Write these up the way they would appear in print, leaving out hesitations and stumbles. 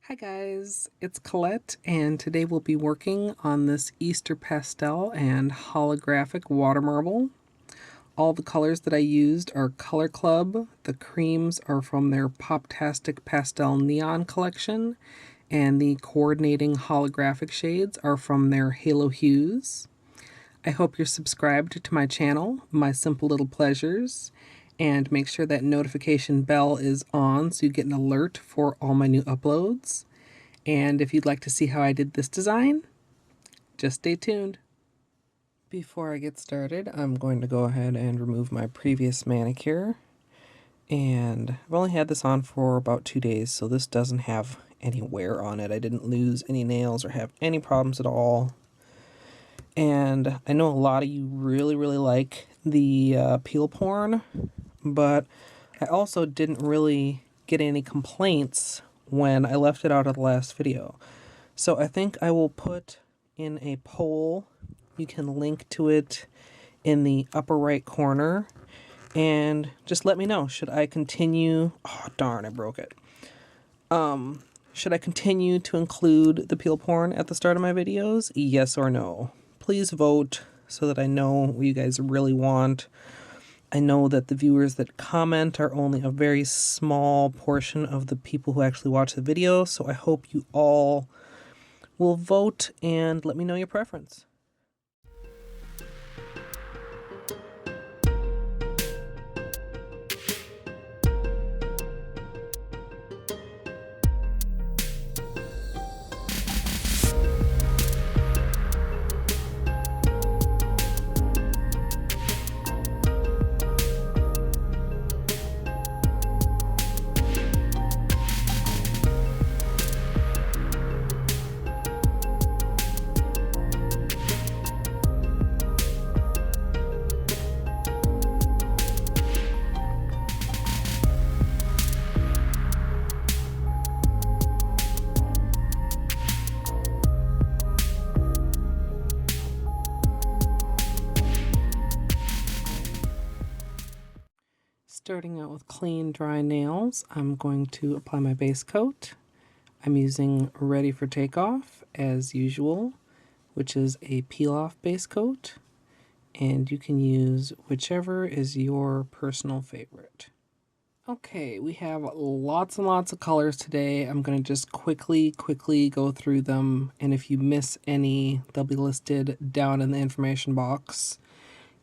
Hi guys, it's Colette, and today we'll be working on this Easter pastel and holographic water marble. All the colors that I used are Color Club. The creams are from their Poptastic Pastel Neon collection, and the coordinating holographic shades are from their Halo Hues. I hope you're subscribed to my channel, My Simple Little Pleasures, and make sure that notification bell is on so you get an alert for all my new uploads. And if you'd like to see how I did this design, just stay tuned. Before I get started, I'm going to go ahead and remove my previous manicure. And I've only had this on for about 2 days, so this doesn't have any wear on it. I didn't lose any nails or have any problems at all. And I know a lot of you really like the peel porn, but I also didn't really get any complaints when I left it out of the last video. So I think I will put in a poll. You can link to it in the upper right corner, and just let me know, should I continue? Oh darn, I broke it. Should I continue to include the peel porn at the start of my videos? Yes or no? Please vote so that I know what you guys really want. I know that the viewers that comment are only a very small portion of the people who actually watch the video, so I hope you all will vote and let me know your preference. Starting out with clean, dry nails, I'm going to apply my base coat. I'm using Ready for Takeoff, as usual, which is a peel-off base coat, and you can use whichever is your personal favorite. Okay, we have lots and lots of colors today. I'm going to just quickly go through them, and if you miss any, they'll be listed down in the information box.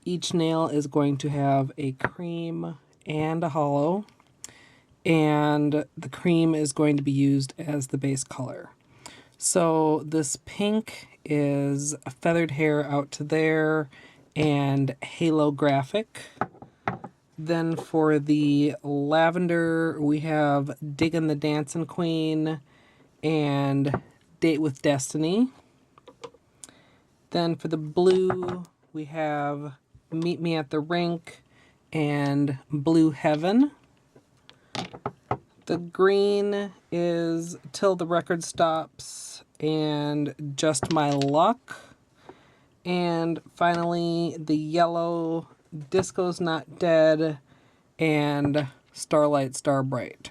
Each nail is going to have a cream and a hollow, and the cream is going to be used as the base color. So this pink is a feathered hair out to there and halo graphic. Then for the lavender, we have Diggin' the Dancing Queen and Date with Destiny. Then for the blue, we have Meet Me at the Rink and Blue Heaven. The green is Till the Record Stops and Just My Luck. And finally, the yellow, Disco's Not Dead and Starlight Starbright.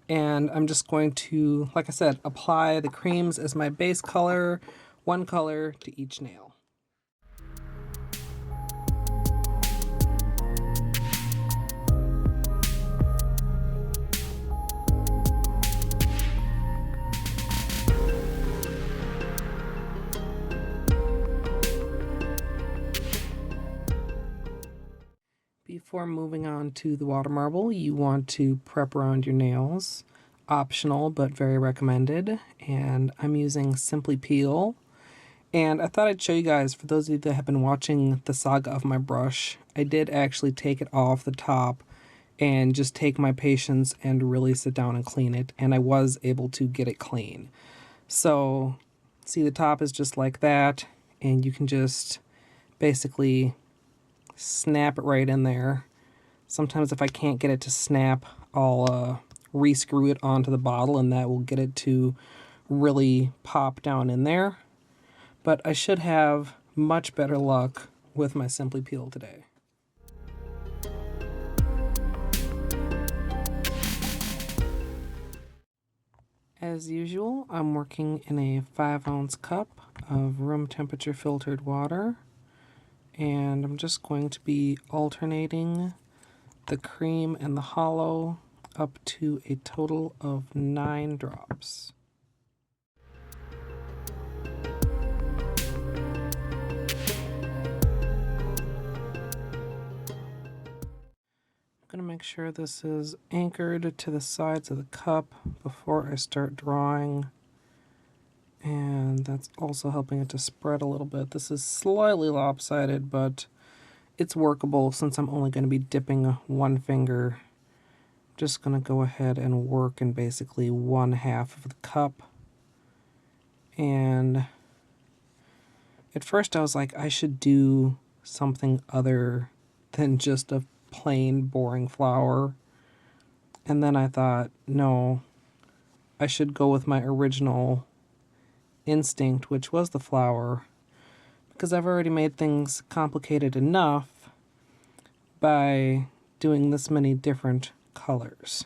And I'm just going to, like I said, apply the creams as my base color, one color to each nail. Before moving on to the water marble, you want to prep around your nails. Optional, but very recommended. And I'm using Simply Peel. And I thought I'd show you guys, for those of you that have been watching the saga of my brush, I did actually take it off the top and just take my patience and really sit down and clean it. And I was able to get it clean. So, see, the top is just like that. And you can just basically snap it right in there. Sometimes if I can't get it to snap, I'll re-screw it onto the bottle, and that will get it to really pop down in there. But I should have much better luck with my Simply Peel today. As usual, I'm working in a 5-ounce cup of room temperature filtered water, and I'm just going to be alternating the cream and the holo up to a total of 9 drops. I'm going to make sure this is anchored to the sides of the cup before I start drawing, and that's also helping it to spread a little bit. This is slightly lopsided, but it's workable since I'm only going to be dipping one finger. I'm just going to go ahead and work in basically 1/2 of the cup. And at first I was like, I should do something other than just a plain boring flower. And then I thought, no, I should go with my original instinct, which was the flower, because I've already made things complicated enough by doing this many different colors.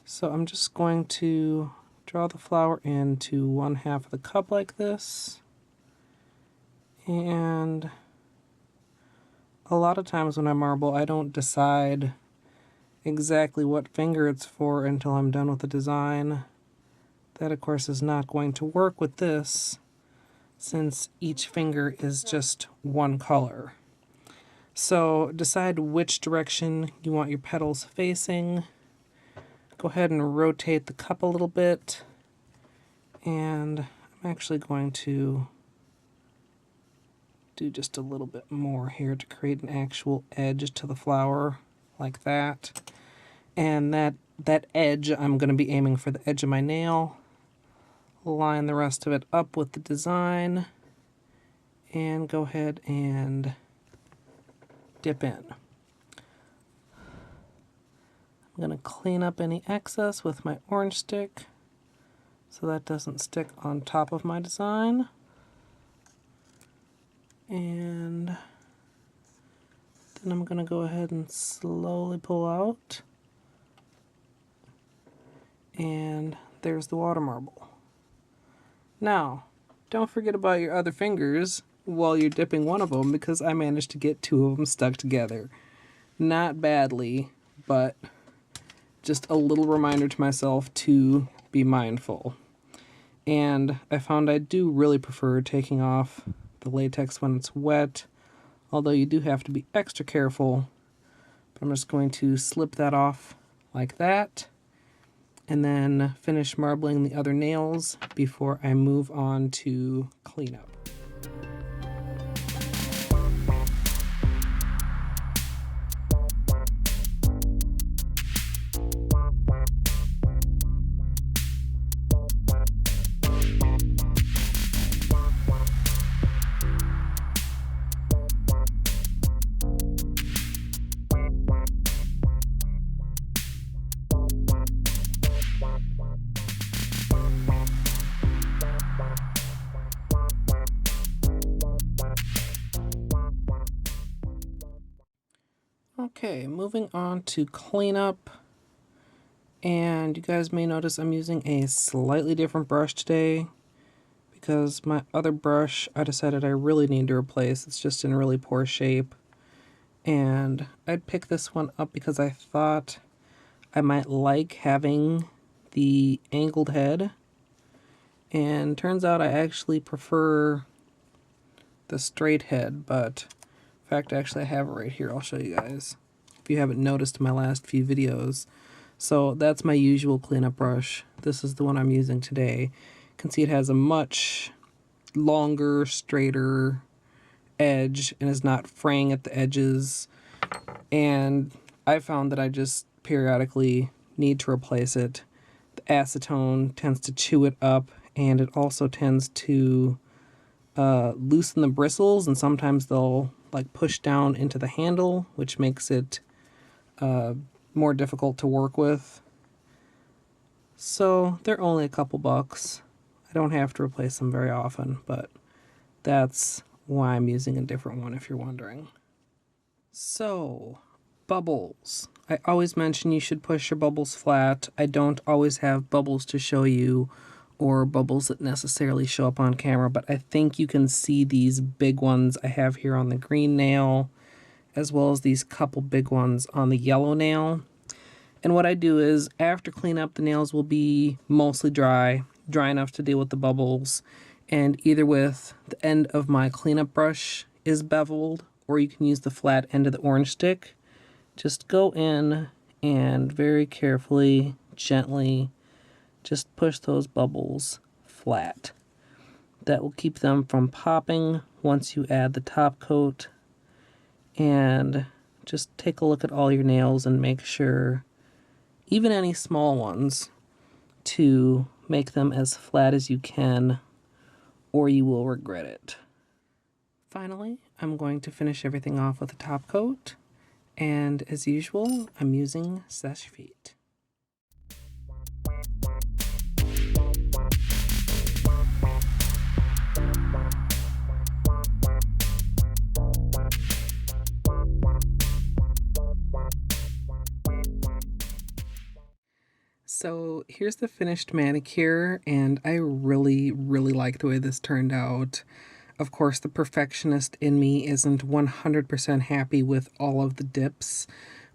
So I'm just going to draw the flower into 1/2 of the cup like this. And a lot of times when I marble, I don't decide exactly what finger it's for until I'm done with the design. That, of course, is not going to work with this, since each finger is just one color. So decide which direction you want your petals facing. Go ahead and rotate the cup a little bit. And I'm actually going to do just a little bit more here to create an actual edge to the flower, like that. And that edge, I'm going to be aiming for the edge of my nail. Line the rest of it up with the design, and go ahead and dip in. I'm going to clean up any excess with my orange stick so that doesn't stick on top of my design. And then I'm going to go ahead and slowly pull out. And there's the water marble. Now, don't forget about your other fingers while you're dipping one of them, because I managed to get 2 of them stuck together. Not badly, but just a little reminder to myself to be mindful. And I found I do really prefer taking off the latex when it's wet, although you do have to be extra careful. But I'm just going to slip that off like that, and then finish marbling the other nails before I move on to cleanup. Okay, moving on to cleanup, and you guys may notice I'm using a slightly different brush today because my other brush I decided I really need to replace. It's just in really poor shape, and I'd pick this one up because I thought I might like having the angled head, and turns out I actually prefer the straight head, but in fact, actually I have it right here. I'll show you guys if you haven't noticed in my last few videos. So that's my usual cleanup brush. This is the one I'm using today. You can see it has a much longer, straighter edge and is not fraying at the edges. And I found that I just periodically need to replace it. The acetone tends to chew it up, and it also tends to loosen the bristles, and sometimes they'll like push down into the handle, which makes it more difficult to work with. So they're only a couple bucks. I don't have to replace them very often, but that's why I'm using a different one, if you're wondering. So Bubbles. I always mention you should push your bubbles flat. I don't always have bubbles to show you or bubbles that necessarily show up on camera, but I think you can see these big ones I have here on the green nail, as well as these couple big ones on the yellow nail. And what I do is, after cleanup, the nails will be mostly dry enough to deal with the bubbles, and either with the end of my cleanup brush is beveled, or you can use the flat end of the orange stick. Just go in and very carefully, gently, just push those bubbles flat. That will keep them from popping once you add the top coat. And just take a look at all your nails and make sure, even any small ones, to make them as flat as you can, or you will regret it. Finally, I'm going to finish everything off with a top coat. And as usual, I'm using Seche Vite. So here's the finished manicure, and I really like the way this turned out. Of course, the perfectionist in me isn't 100% happy with all of the dips,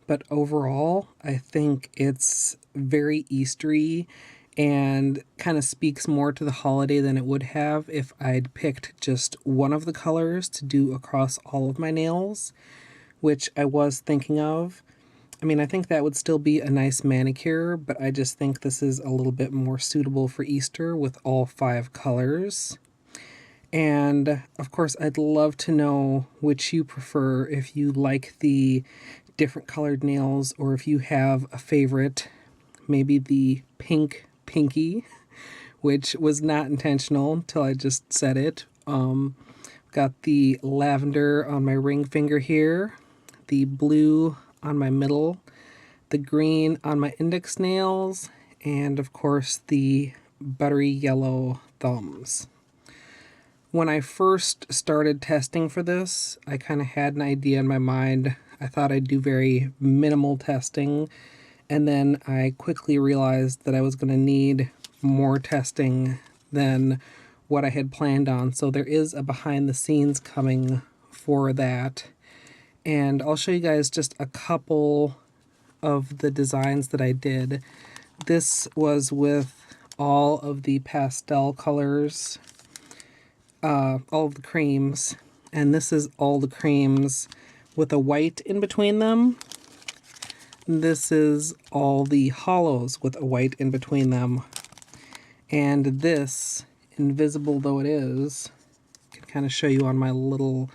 but overall, I think it's very Eastery and kind of speaks more to the holiday than it would have if I'd picked just one of the colors to do across all of my nails, which I was thinking of. I mean, I think that would still be a nice manicure, but I just think this is a little bit more suitable for Easter with all 5 colors. And of course, I'd love to know which you prefer, if you like the different colored nails or if you have a favorite, maybe the pink pinky, which was not intentional until I just said it. Got the lavender on my ring finger here, the blue on my middle, the green on my index nails, and of course the buttery yellow thumbs. When I first started testing for this, I kind of had an idea in my mind. I thought I'd do very minimal testing, and then I quickly realized that I was going to need more testing than what I had planned on. So there is a behind the scenes coming for that. And I'll show you guys just a couple of the designs that I did. This was with all of the pastel colors, all of the creams, and this is all the creams with a white in between them. This is all the hollows with a white in between them. And this, invisible though it is, I can kind of show you on my little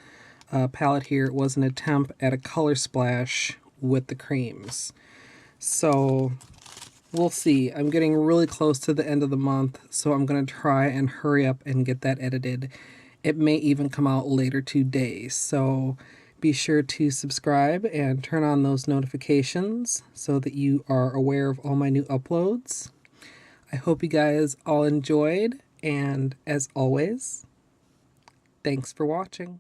palette here, it was an attempt at a color splash with the creams. So we'll see. I'm getting really close to the end of the month, so I'm going to try and hurry up and get that edited. It may even come out later today, so be sure to subscribe and turn on those notifications so that you are aware of all my new uploads. I hope you guys all enjoyed, and as always, thanks for watching.